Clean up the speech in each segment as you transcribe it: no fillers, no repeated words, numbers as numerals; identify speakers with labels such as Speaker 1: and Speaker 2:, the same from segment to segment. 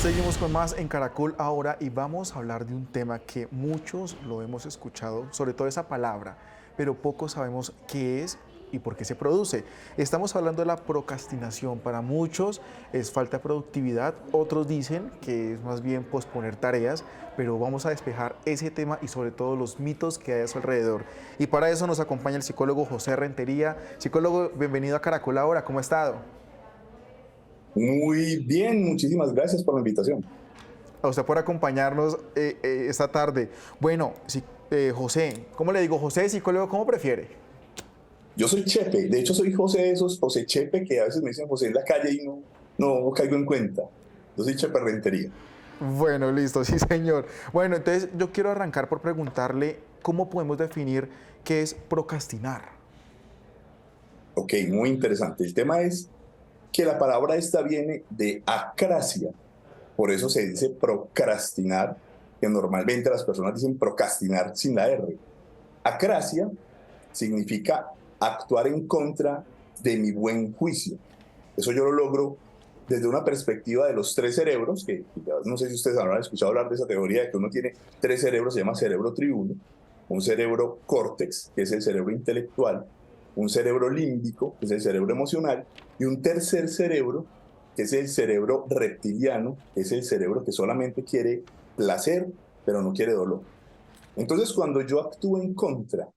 Speaker 1: Seguimos con más en Caracol ahora y vamos a hablar de un tema que muchos lo hemos escuchado, sobre todo esa palabra, pero pocos sabemos qué es y por qué se produce. Estamos hablando de la procrastinación. Para muchos es falta de productividad, otros dicen que es más bien posponer tareas, pero vamos a despejar ese tema y sobre todo los mitos que hay a su alrededor. Y para eso nos acompaña el psicólogo José Rentería. Psicólogo, bienvenido a Caracol ahora, ¿cómo ha estado?
Speaker 2: Muy bien, muchísimas gracias por la invitación.
Speaker 1: A usted por acompañarnos esta tarde. Bueno, sí, José, ¿cómo le digo? José, psicólogo, ¿cómo prefiere?
Speaker 2: Yo soy Chepe, de hecho soy José de esos, José Chepe, que a veces me dicen José en la calle y no caigo en cuenta. Yo soy Chepe Rentería.
Speaker 1: Bueno, listo, sí, señor. Bueno, entonces yo quiero arrancar por preguntarle cómo podemos definir qué es procrastinar.
Speaker 2: Ok, muy interesante. El tema es que la palabra esta viene de acrasia, por eso se dice procrastinar, que normalmente las personas dicen procrastinar sin la R. Acrasia significa actuar en contra de mi buen juicio. Eso yo lo logro desde una perspectiva de los tres cerebros, que no sé si ustedes habrán escuchado hablar de esa teoría de que uno tiene tres cerebros, se llama cerebro triuno, un cerebro córtex, que es el cerebro intelectual, un cerebro límbico, que es el cerebro emocional, y un tercer cerebro, que es el cerebro reptiliano, que es el cerebro que solamente quiere placer, pero no quiere dolor. Entonces, cuando yo actúo en contra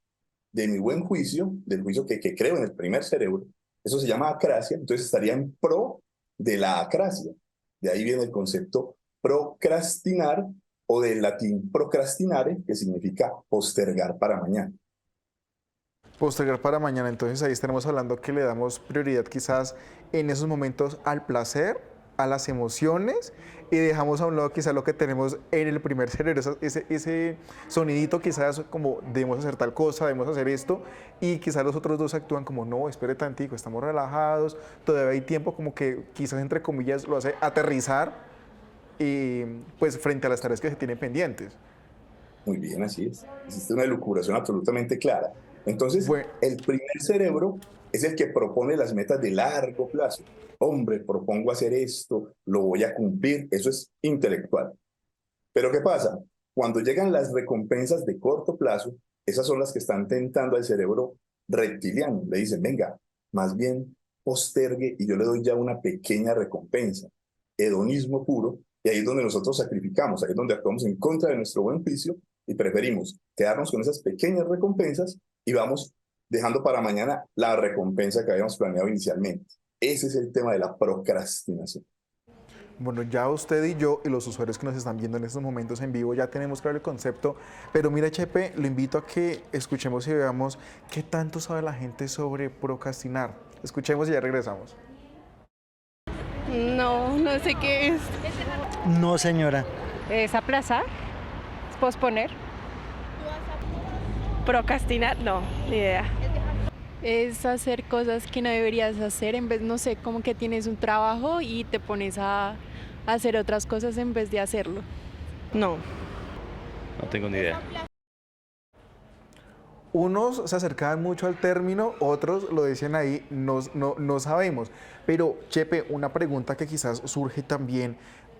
Speaker 2: de mi buen juicio, del juicio que creo en el primer cerebro, eso se llama acrasia, entonces estaría en pro de la acrasia. De ahí viene el concepto procrastinar o del latín procrastinare, que significa postergar para mañana.
Speaker 1: Postergar para mañana, entonces ahí estaremos hablando que le damos prioridad quizás en esos momentos al placer, a las emociones y dejamos a un lado quizás lo que tenemos en el primer cerebro, ese sonidito quizás como debemos hacer tal cosa, debemos hacer esto y quizás los otros dos actúan como no, espere tantico, estamos relajados, todavía hay tiempo como que quizás entre comillas lo hace aterrizar y pues frente a las tareas que se tienen pendientes.
Speaker 2: Muy bien, así es. Existe una elucubración absolutamente clara. Entonces,
Speaker 1: Bueno,
Speaker 2: el primer cerebro es el que propone las metas de largo plazo. Hombre, propongo hacer esto, lo voy a cumplir. Eso es intelectual. Pero ¿qué pasa? Cuando llegan las recompensas de corto plazo, esas son las que están tentando al cerebro reptiliano. Le dicen, venga, más bien postergue y yo le doy ya una pequeña recompensa. Hedonismo puro, y ahí es donde nosotros sacrificamos, ahí es donde actuamos en contra de nuestro buen juicio y preferimos quedarnos con esas pequeñas recompensas y vamos dejando para mañana la recompensa que habíamos planeado inicialmente. Ese es el tema de la procrastinación.
Speaker 1: bueno, ya usted y yo y los usuarios que nos están viendo en estos momentos en vivo ya tenemos claro el concepto, pero mira, Chepe, lo invito a que escuchemos y veamos qué tanto sabe la gente sobre procrastinar. Escuchemos y ya regresamos.
Speaker 3: No, no sé qué es.
Speaker 4: No, señora.
Speaker 3: ¿Es aplazar? ¿Es posponer? ¿Procrastinar? No, ni idea.
Speaker 5: Es hacer cosas que no deberías hacer en vez, no sé, como que tienes un trabajo y te pones a hacer otras cosas en vez de hacerlo.
Speaker 3: No.
Speaker 6: No tengo ni idea.
Speaker 1: Unos se acercaban mucho al término, otros lo decían ahí, no sabemos. Pero, Chepe, una pregunta que quizás surge también,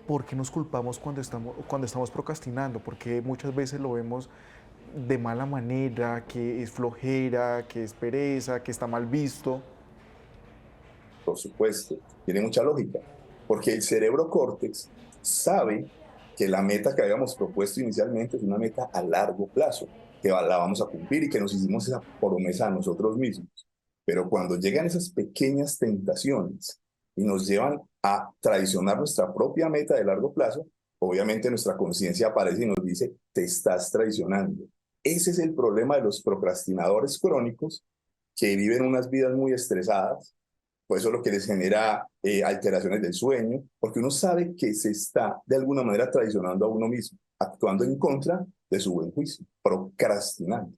Speaker 1: ¿por qué nos culpamos cuando estamos procrastinando? Porque muchas veces lo vemos de mala manera, que es flojera, que es pereza, que está mal visto.
Speaker 2: Por supuesto, tiene mucha lógica, porque el cerebro córtex sabe que la meta que habíamos propuesto inicialmente es una meta a largo plazo, que la vamos a cumplir y que nos hicimos esa promesa a nosotros mismos. Pero cuando llegan esas pequeñas tentaciones y nos llevan a traicionar nuestra propia meta de largo plazo, obviamente nuestra conciencia aparece y nos dice, te estás traicionando. Ese es el problema de los procrastinadores crónicos que viven unas vidas muy estresadas, pues eso es lo que les genera alteraciones del sueño, porque uno sabe que se está de alguna manera traicionando a uno mismo, actuando en contra de su buen juicio, procrastinando.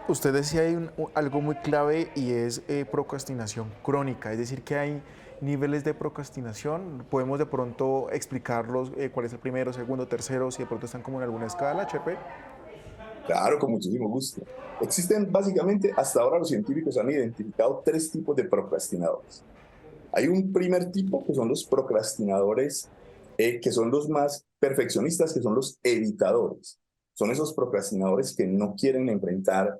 Speaker 1: Usted decía hay algo muy clave y es procrastinación crónica, es decir, que hay niveles de procrastinación. Podemos de pronto explicarlos, cuál es el primero, segundo, tercero, si de pronto están como en alguna escala, Chepe.
Speaker 2: Claro, con muchísimo gusto. Existen básicamente, hasta ahora los científicos han identificado tres tipos de procrastinadores. Hay un primer tipo que son los procrastinadores que son los más perfeccionistas, que son los evitadores. Son esos procrastinadores que no quieren enfrentar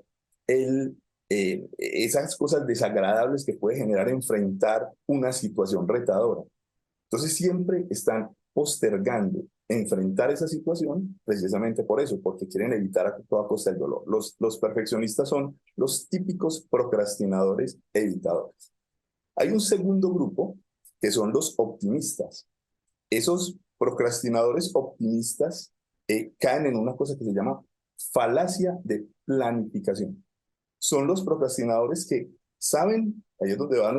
Speaker 2: esas cosas desagradables que puede generar enfrentar una situación retadora. Entonces siempre están postergando enfrentar esa situación precisamente por eso, porque quieren evitar a toda costa el dolor. Los perfeccionistas son los típicos procrastinadores evitadores. Hay un segundo grupo que son los optimistas. Esos procrastinadores optimistas caen en una cosa que se llama falacia de planificación. Son los procrastinadores que saben, ahí es donde va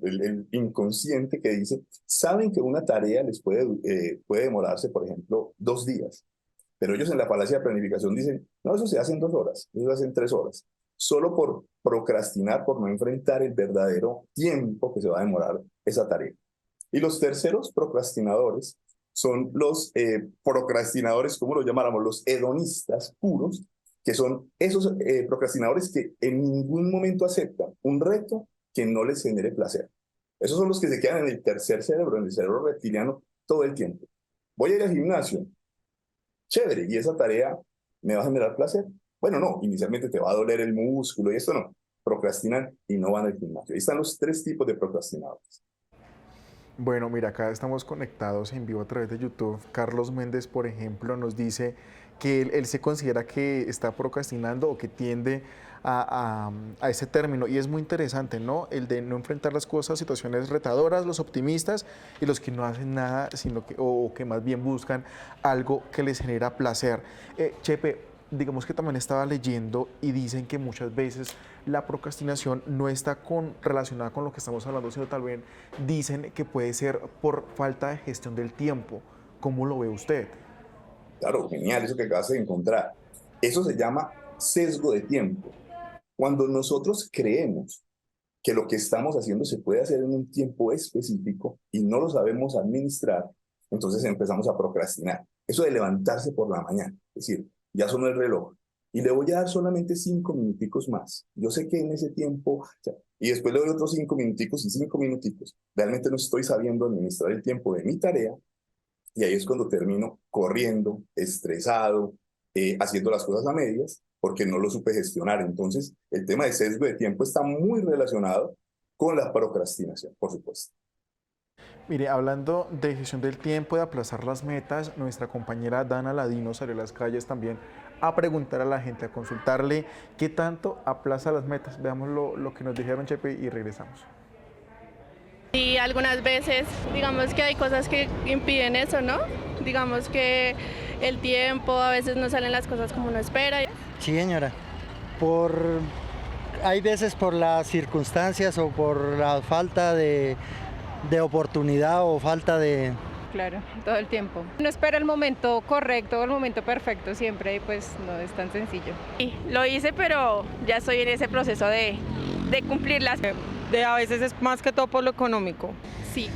Speaker 2: el inconsciente que dice, saben que una tarea les puede demorarse, por ejemplo, 2 días, pero ellos en la falacia de planificación dicen, no, eso se hace en 2 horas, eso se hace en 3 horas, solo por procrastinar, por no enfrentar el verdadero tiempo que se va a demorar esa tarea. Y los terceros procrastinadores son los procrastinadores, ¿cómo lo llamáramos? Los hedonistas puros, que son esos procrastinadores que en ningún momento aceptan un reto que no les genere placer. Esos son los que se quedan en el tercer cerebro, en el cerebro reptiliano, todo el tiempo. Voy a ir al gimnasio, chévere, y esa tarea me va a generar placer. Bueno, no, inicialmente te va a doler el músculo y esto no. Procrastinan y no van al gimnasio. Ahí están los 3 tipos de procrastinadores.
Speaker 1: Bueno, mira, acá estamos conectados en vivo a través de YouTube. Carlos Méndez, por ejemplo, nos dice que él se considera que está procrastinando o que tiende a ese término. Y es muy interesante, ¿no? El de no enfrentar las cosas, situaciones retadoras, los optimistas y los que no hacen nada, sino o que más bien buscan algo que les genera placer. Chepe, digamos que también estaba leyendo y dicen que muchas veces la procrastinación no está relacionada con lo que estamos hablando, sino también dicen que puede ser por falta de gestión del tiempo. ¿Cómo lo ve usted?
Speaker 2: Claro, genial, eso que acabas de encontrar. Eso se llama sesgo de tiempo. Cuando nosotros creemos que lo que estamos haciendo se puede hacer en un tiempo específico y no lo sabemos administrar, entonces empezamos a procrastinar. Eso de levantarse por la mañana, es decir, ya sonó el reloj y le voy a dar solamente 5 minuticos más. Yo sé que en ese tiempo, y después le doy otros 5 minuticos y 5 minuticos. Realmente no estoy sabiendo administrar el tiempo de mi tarea y ahí es cuando termino corriendo, estresado, haciendo las cosas a medias, porque no lo supe gestionar. Entonces, el tema de sesgo de tiempo está muy relacionado con la procrastinación, por supuesto.
Speaker 1: Mire, hablando de gestión del tiempo, de aplazar las metas, nuestra compañera Dana Ladino salió a las calles también a preguntar a la gente, a consultarle qué tanto aplaza las metas. Veamos lo que nos dijeron, Chepe, y regresamos.
Speaker 3: Y algunas veces, digamos que hay cosas que impiden eso, ¿no? Digamos que el tiempo, a veces no salen las cosas como uno espera.
Speaker 4: Sí, señora. Hay veces por las circunstancias o por la falta de oportunidad o falta de...
Speaker 7: Claro, todo el tiempo. Uno espera el momento correcto, el momento perfecto siempre y pues no es tan sencillo.
Speaker 3: Sí, lo hice, pero ya estoy en ese proceso de cumplirlas.
Speaker 8: A veces es más que todo por lo económico.
Speaker 5: Sí.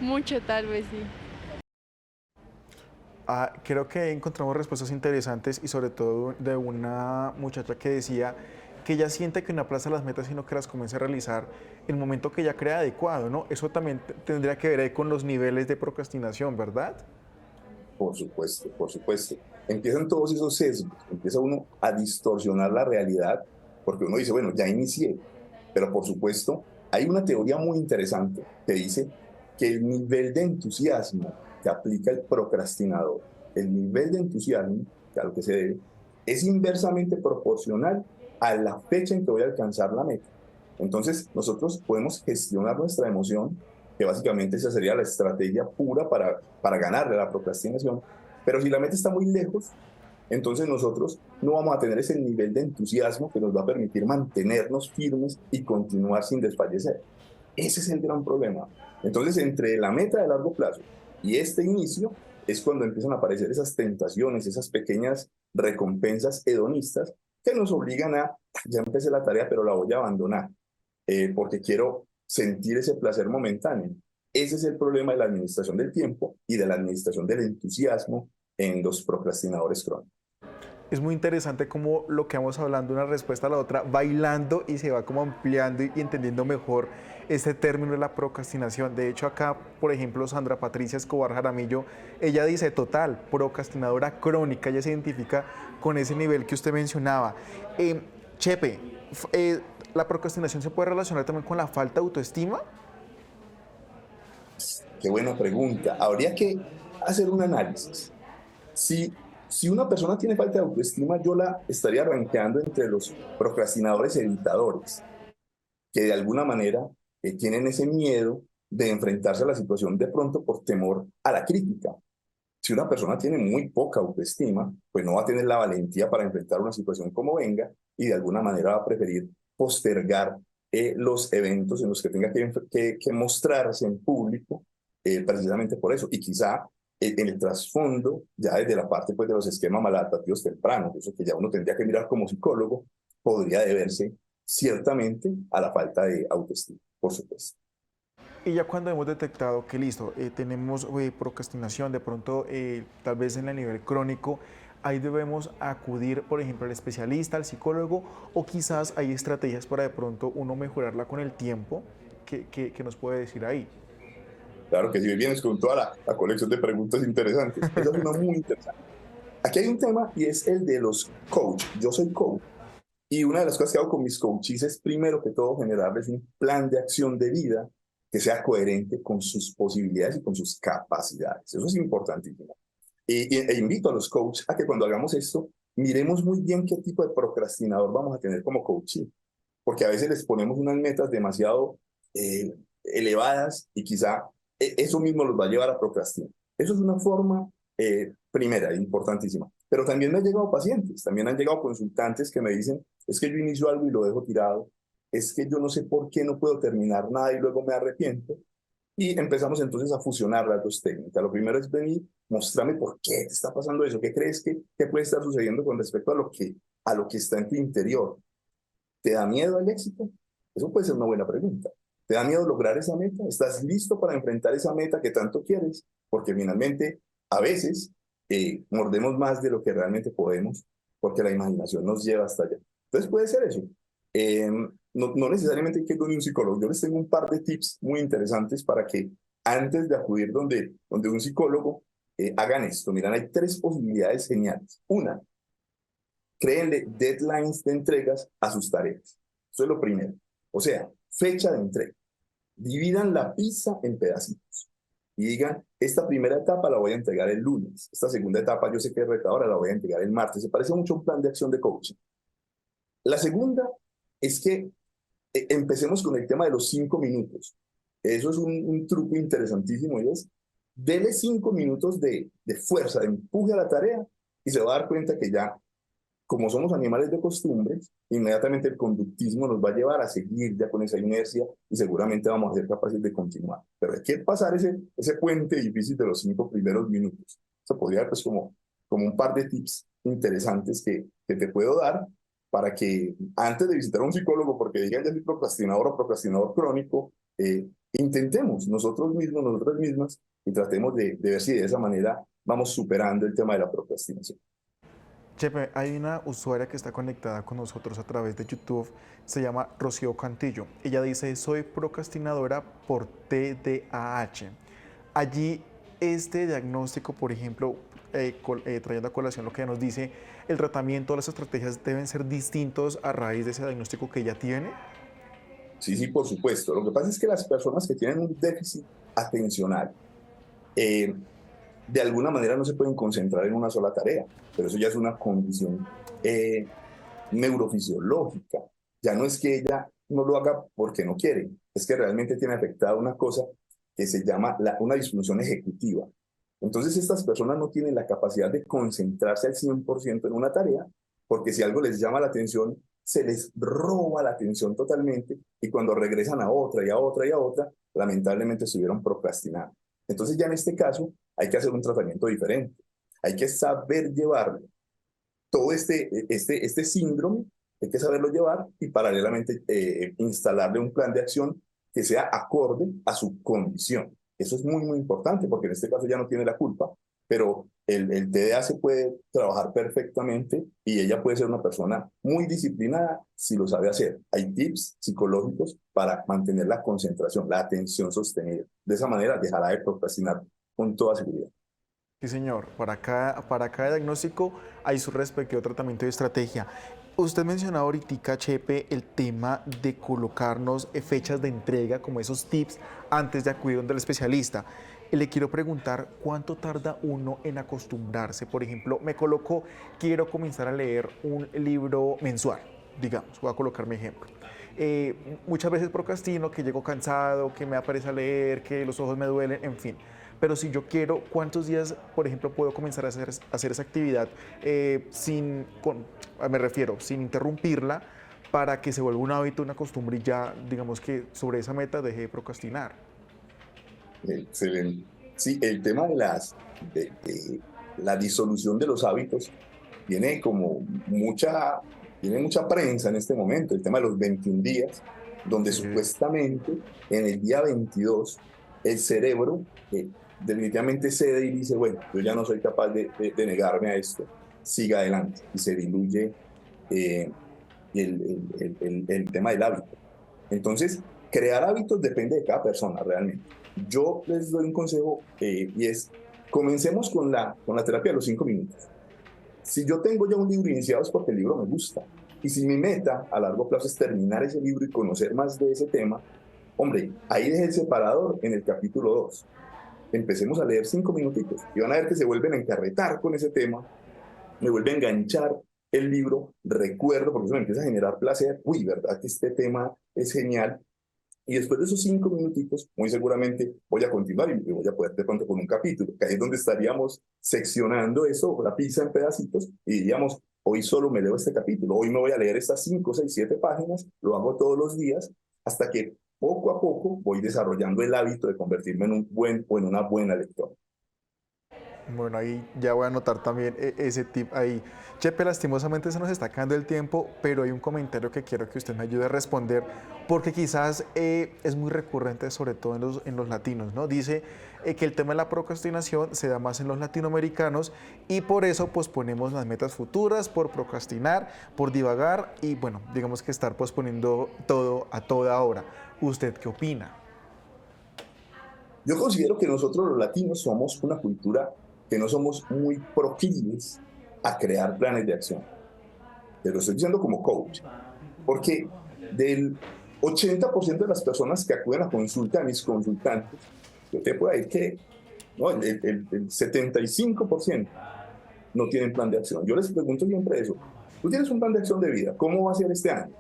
Speaker 5: Mucho tal vez, sí.
Speaker 1: Creo que encontramos respuestas interesantes y sobre todo de una muchacha que decía que ella siente que no aplaza las metas, sino que las comienza a realizar en el momento que ella crea adecuado, ¿no? Eso también tendría que ver ahí con los niveles de procrastinación, ¿verdad?
Speaker 2: Por supuesto, por supuesto. Empiezan todos esos sesgos, empieza uno a distorsionar la realidad, porque uno dice, bueno, ya inicié, pero por supuesto hay una teoría muy interesante que dice que el nivel de entusiasmo que aplica el procrastinador, el nivel de entusiasmo, que a lo que se debe, es inversamente proporcional a la fecha en que voy a alcanzar la meta. Entonces, nosotros podemos gestionar nuestra emoción, que básicamente esa sería la estrategia pura para ganarle a la procrastinación, pero si la meta está muy lejos, entonces nosotros no vamos a tener ese nivel de entusiasmo que nos va a permitir mantenernos firmes y continuar sin desfallecer. Ese es el gran problema. Entonces, entre la meta de largo plazo y este inicio es cuando empiezan a aparecer esas tentaciones, esas pequeñas recompensas hedonistas que nos obligan a, ya empecé la tarea, pero la voy a abandonar, porque quiero sentir ese placer momentáneo. Ese es el problema de la administración del tiempo y de la administración del entusiasmo en los procrastinadores crónicos.
Speaker 1: Es muy interesante cómo lo que vamos hablando, una respuesta a la otra, bailando y se va como ampliando y entendiendo mejor este término de la procrastinación. De hecho, acá, por ejemplo, Sandra Patricia Escobar Jaramillo, ella dice total, procrastinadora crónica, ella se identifica con ese nivel que usted mencionaba. Chepe, ¿la procrastinación se puede relacionar también con la falta de autoestima?
Speaker 2: Qué buena pregunta. Habría que hacer un análisis. Si, si una persona tiene falta de autoestima, yo la estaría rankeando entre los procrastinadores evitadores, que de alguna manera tienen ese miedo de enfrentarse a la situación de pronto por temor a la crítica. Si una persona tiene muy poca autoestima, pues no va a tener la valentía para enfrentar una situación como venga y de alguna manera va a preferir postergar los eventos en los que tenga que mostrarse en público, precisamente por eso. Y quizá en el trasfondo, ya desde la parte pues, de los esquemas maladaptativos tempranos, eso que ya uno tendría que mirar como psicólogo, podría deberse ciertamente a la falta de autoestima, por supuesto.
Speaker 1: Y ya cuando hemos detectado que listo, tenemos procrastinación, de pronto tal vez en el nivel crónico, ahí debemos acudir, por ejemplo, al especialista, al psicólogo, o quizás hay estrategias para de pronto uno mejorarla con el tiempo, que nos puede decir ahí.
Speaker 2: Claro que si vienes con toda la colección de preguntas interesantes. Esa es una muy interesante. Aquí hay un tema y es el de los coach. Yo soy coach. Y una de las cosas que hago con mis coaches es, primero que todo, generarles un plan de acción de vida que sea coherente con sus posibilidades y con sus capacidades. Eso es importantísimo. E invito a los coaches a que cuando hagamos esto, miremos muy bien qué tipo de procrastinador vamos a tener como coaching. Porque a veces les ponemos unas metas demasiado elevadas y quizá eso mismo los va a llevar a procrastinar. Eso es una forma primera, importantísima. Pero también me han llegado pacientes, también han llegado consultantes que me dicen, es que yo inicio algo y lo dejo tirado, es que yo no sé por qué no puedo terminar nada y luego me arrepiento. Y empezamos entonces a fusionar las dos técnicas. Lo primero es venir, mostrarme por qué te está pasando eso, qué crees que puede estar sucediendo con respecto a lo que está en tu interior. ¿Te da miedo el éxito? Eso puede ser una buena pregunta. ¿Te da miedo lograr esa meta? ¿Estás listo para enfrentar esa meta que tanto quieres? Porque finalmente, a veces, mordemos más de lo que realmente podemos, porque la imaginación nos lleva hasta allá. Entonces puede ser eso. No necesariamente hay que ir donde un psicólogo. Yo les tengo un par de tips muy interesantes para que antes de acudir donde un psicólogo, hagan esto. Miran, hay tres posibilidades geniales. Una, créenle deadlines de entregas a sus tareas. Eso es lo primero. O sea, fecha de entrega. Dividan la pizza en pedacitos y digan, esta primera etapa la voy a entregar el lunes, esta segunda etapa yo sé que es retadora, la voy a entregar el martes. Se parece mucho a un plan de acción de coaching. La segunda es que empecemos con el tema de los 5 minutos. Eso es un truco interesantísimo y es, dele 5 minutos de fuerza, de empuje a la tarea y se va a dar cuenta que ya, como somos animales de costumbres, inmediatamente el conductismo nos va a llevar a seguir ya con esa inercia y seguramente vamos a ser capaces de continuar. Pero hay que pasar ese puente difícil de los 5 primeros minutos. Eso podría ser pues, como un par de tips interesantes que te puedo dar para que antes de visitar a un psicólogo, porque digan ya soy procrastinador o procrastinador crónico, intentemos nosotros mismos, nosotras mismas, y tratemos de ver si de esa manera vamos superando el tema de la procrastinación.
Speaker 1: Chepe, hay una usuaria que está conectada con nosotros a través de YouTube, se llama Rocío Cantillo. Ella dice, soy procrastinadora por TDAH. Allí, este diagnóstico, por ejemplo, trayendo a colación lo que ella nos dice, el tratamiento, las estrategias deben ser distintos a raíz de ese diagnóstico que ella tiene.
Speaker 2: Sí, sí, por supuesto. Lo que pasa es que las personas que tienen un déficit atencional, de alguna manera no se pueden concentrar en una sola tarea, pero eso ya es una condición neurofisiológica. Ya no es que ella no lo haga porque no quiere, es que realmente tiene afectada una cosa que se llama una disfunción ejecutiva. Entonces estas personas no tienen la capacidad de concentrarse al 100% en una tarea, porque si algo les llama la atención, se les roba la atención totalmente y cuando regresan a otra y a otra y a otra, lamentablemente estuvieron procrastinando. Entonces ya en este caso hay que hacer un tratamiento diferente. Hay que saber llevarlo. Todo este síndrome hay que saberlo llevar y paralelamente instalarle un plan de acción que sea acorde a su condición. Eso es muy, muy importante porque en este caso ya no tiene la culpa, pero el TDA se puede trabajar perfectamente y ella puede ser una persona muy disciplinada si lo sabe hacer. Hay tips psicológicos para mantener la concentración, la atención sostenida. De esa manera dejará de procrastinar con toda seguridad.
Speaker 1: Sí, señor. Para cada diagnóstico hay su respectivo tratamiento y estrategia. Usted mencionaba ahorita, Chepe, el tema de colocarnos fechas de entrega, como esos tips, antes de acudir donde el especialista. Le quiero preguntar, ¿cuánto tarda uno en acostumbrarse? Por ejemplo, quiero comenzar a leer un libro mensual, digamos, voy a colocar mi ejemplo. Muchas veces procrastino, que llego cansado, que me aparece a leer, que los ojos me duelen, en fin. Pero si yo quiero, ¿cuántos días, por ejemplo, puedo comenzar a hacer esa actividad sin interrumpirla, para que se vuelva un hábito, una costumbre y ya, digamos que sobre esa meta deje de procrastinar?
Speaker 2: Excelente. Sí, el tema de la disolución de los hábitos tiene mucha prensa en este momento. El tema de los 21 días, donde supuestamente en el día 22 el cerebro definitivamente cede y dice, bueno, yo ya no soy capaz de negarme a esto, siga adelante, y se diluye el tema del hábito. Entonces, crear hábitos depende de cada persona realmente. Yo les doy un consejo y es, comencemos con la terapia de los 5 minutos. Si yo tengo ya un libro iniciado es porque el libro me gusta. Y si mi meta a largo plazo es terminar ese libro y conocer más de ese tema, hombre, ahí deje el separador en el capítulo 2. Empecemos a leer 5 minutitos y van a ver que se vuelven a encarretar con ese tema, me vuelve a enganchar el libro, recuerdo, porque eso me empieza a generar placer. Uy, ¿verdad que este tema es genial? Y después de esos 5 minutitos, muy seguramente voy a continuar y voy a poder de pronto con un capítulo, que ahí es donde estaríamos seccionando eso, la pizza en pedacitos, y diríamos, hoy solo me leo este capítulo, hoy me voy a leer estas 5, 6, 7 páginas, lo hago todos los días, hasta que poco a poco voy desarrollando el hábito de convertirme en un buen o en una buena lectora.
Speaker 1: Bueno, ahí ya voy a anotar también ese tip ahí. Chepe, lastimosamente se nos está acabando el tiempo, pero hay un comentario que quiero que usted me ayude a responder, porque quizás es muy recurrente, sobre todo en los latinos, ¿no? Dice que el tema de la procrastinación se da más en los latinoamericanos y por eso posponemos las metas futuras, por procrastinar, por divagar y, bueno, digamos que estar posponiendo todo a toda hora. ¿Usted qué opina?
Speaker 2: Yo considero que nosotros los latinos somos una cultura que no somos muy proclives a crear planes de acción. Te lo estoy diciendo como coach, porque del 80% de las personas que acuden a consulta, a mis consultantes, yo te puedo decir que no, el 75% no tienen plan de acción. Yo les pregunto siempre eso. Tú tienes un plan de acción de vida, ¿cómo va a ser este año?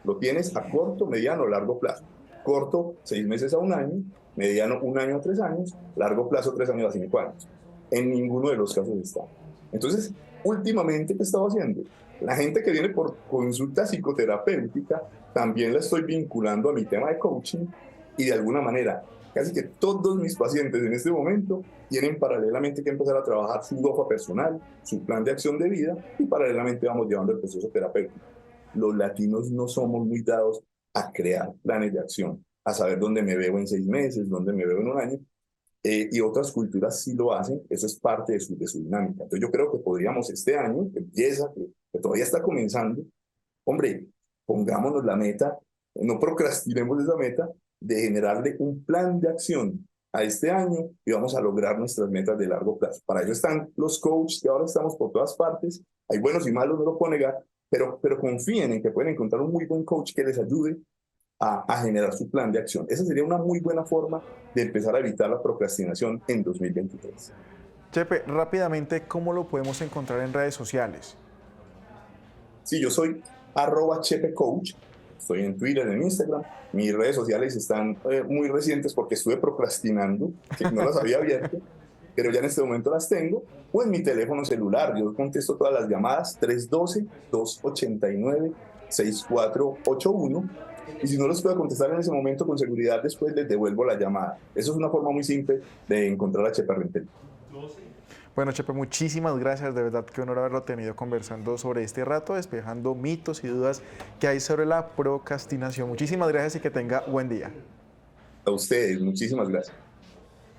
Speaker 2: Lo tienes a corto, mediano o largo plazo. Corto, 6 meses a 1 año, mediano, 1 año a 3 años, largo plazo, 3 años a 5 años. En ninguno de los casos está. Entonces, últimamente, ¿qué he estado haciendo? La gente que viene por consulta psicoterapéutica, también la estoy vinculando a mi tema de coaching y de alguna manera, casi que todos mis pacientes en este momento tienen paralelamente que empezar a trabajar su DOFA personal, su plan de acción de vida y paralelamente vamos llevando el proceso terapéutico. Los latinos no somos muy dados a crear planes de acción, a saber dónde me veo en 6 meses, dónde me veo en 1 año. Y otras culturas sí lo hacen, eso es parte de su dinámica. Entonces yo creo que podríamos este año, que empieza, que todavía está comenzando, hombre, pongámonos la meta, no procrastinemos esa meta de generarle un plan de acción a este año y vamos a lograr nuestras metas de largo plazo. Para ello están los coaches que ahora estamos por todas partes, hay buenos y malos, no lo puedo negar, pero confíen en que pueden encontrar un muy buen coach que les ayude a generar su plan de acción. Esa sería una muy buena forma de empezar a evitar la procrastinación en 2023.
Speaker 1: Chepe, rápidamente, ¿cómo lo podemos encontrar en redes sociales?
Speaker 2: Sí, yo soy @chepecoach, estoy en Twitter, en Instagram. Mis redes sociales están muy recientes porque estuve procrastinando, que no las había abierto, pero ya en este momento las tengo, o en mi teléfono celular. Yo contesto todas las llamadas, 312-289-6481. Y si no los puedo contestar en ese momento con seguridad, después les devuelvo la llamada. Eso es una forma muy simple de encontrar a Chepe Rentería.
Speaker 1: Bueno, Chepe, muchísimas gracias. De verdad, qué honor haberlo tenido conversando sobre este rato, despejando mitos y dudas que hay sobre la procrastinación. Muchísimas gracias y que tenga buen día.
Speaker 2: A ustedes, muchísimas gracias.